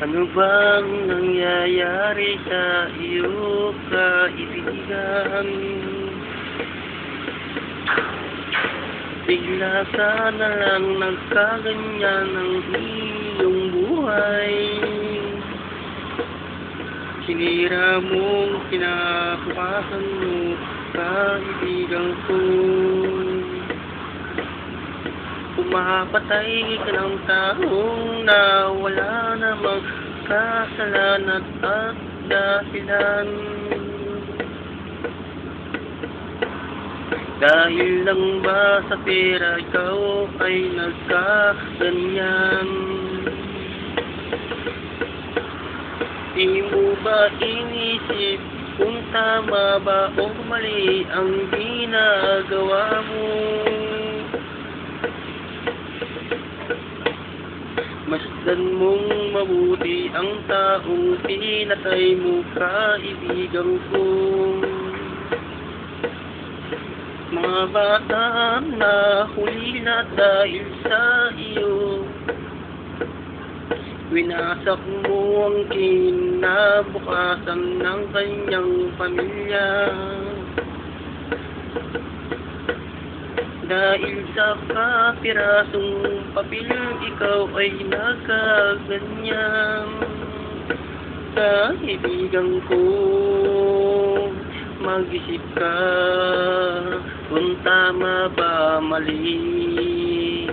Ano bang nangyayari sa iyo, kaibigan? Bigla ka na lang nagkaganyan ng iyong buhay. Sinira mong kinabukasan mo, kaibigan ko. Pumapatay ka ng taong na wala namang kasalanan at dahilan. Dahil lang ba sa pera ikaw ay nagkaganyan? Di mo ba inisip kung tama ba o mali ang ginagawa mo? Masdan mong mabuti ang taong pinatay mo, kaibigan ko. Mga bata na huli na dahil sa iyo, winasak mo ang kinabukasan ng kanyang pamilya. Dahil sa kapirasong papel, ikaw ay nagkaganyan. Kaibigan ko, mag-isip ka kung tama ba mali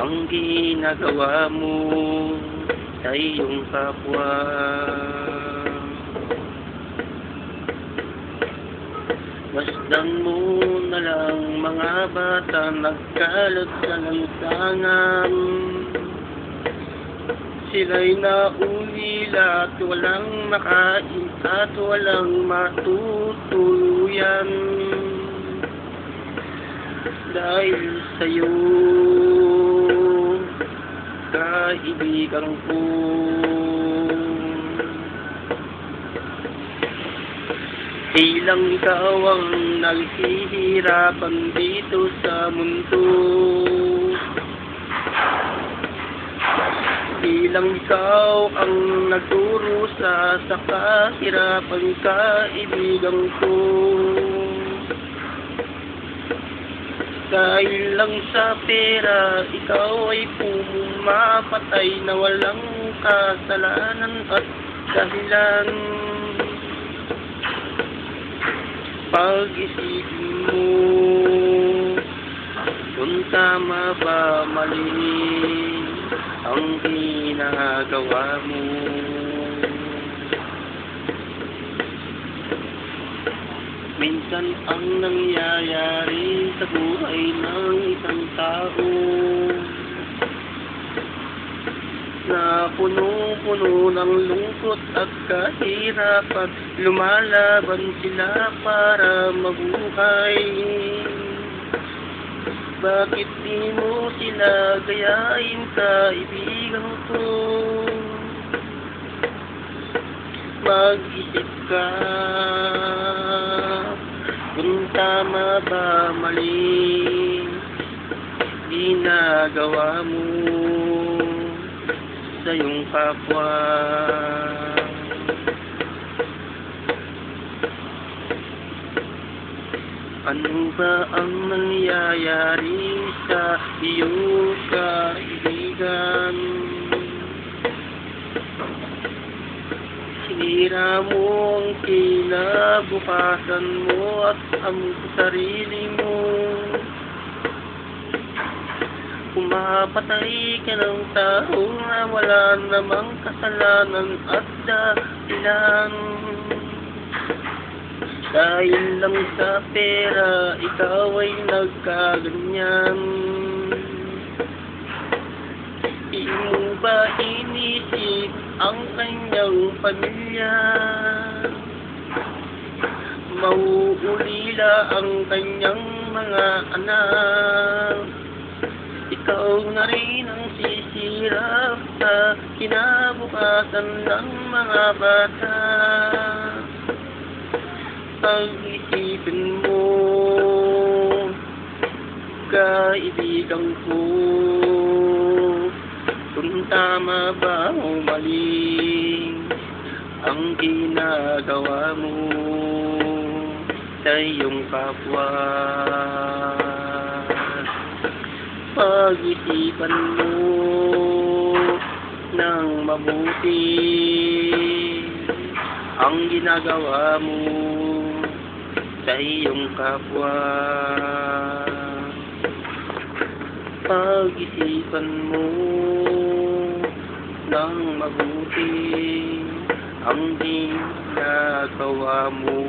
ang ginagawa mo sa iyong kapwa. Masdan mo na lang mga bata nagkalat sa lansangan. Sila'y naulila at walang makain at walang matutuluyan. Dahil sa'yo, kaibigan ko. Ilang ikaw ang naghihirapan dito sa mundo. Ilang ikaw ang nagdurusa sa kahirapan, kaibigan ko. Dahil lang sa pera, ikaw ay pumapatay na walang kasalanan at dahilan. Pag-isipin mo kung tama ba mali ang ginagawa mo. Minsan ang nangyayari sa buhay ng isang tao na puno-puno ng lungkot at kahirapan, lumalaban sila para mabuhay. Bakit di mo sila gayahin, kaibigan ko? Mag-isip ka kung tama ba mali ginagawa mo sa iyong kapwa. Ano ba ang nangyayari sa iyo, kaibigan? Sinira mo ang kinabukasan mo at ang sarili mo. Pumapatay ka ng tao na wala namang kasalanan at dahilan. Dahil lang sa pera, ikaw ay nagkaganyan. Di mo ba inisip ang kanyang pamilya? Mauulila ang kanyang mga anak. Ikaw na rin ang sisira sa kinabukasan ng mga bata. Pag-isipin mo, kaibigan ko, kung tama ba o mali ang ginagawa mo sa iyong kapwa? Pag-isipan mo ng mabuti ang ginagawa mo sa iyong kapwa. Pag-isipan mo ng mabuti ang ginagawa mo.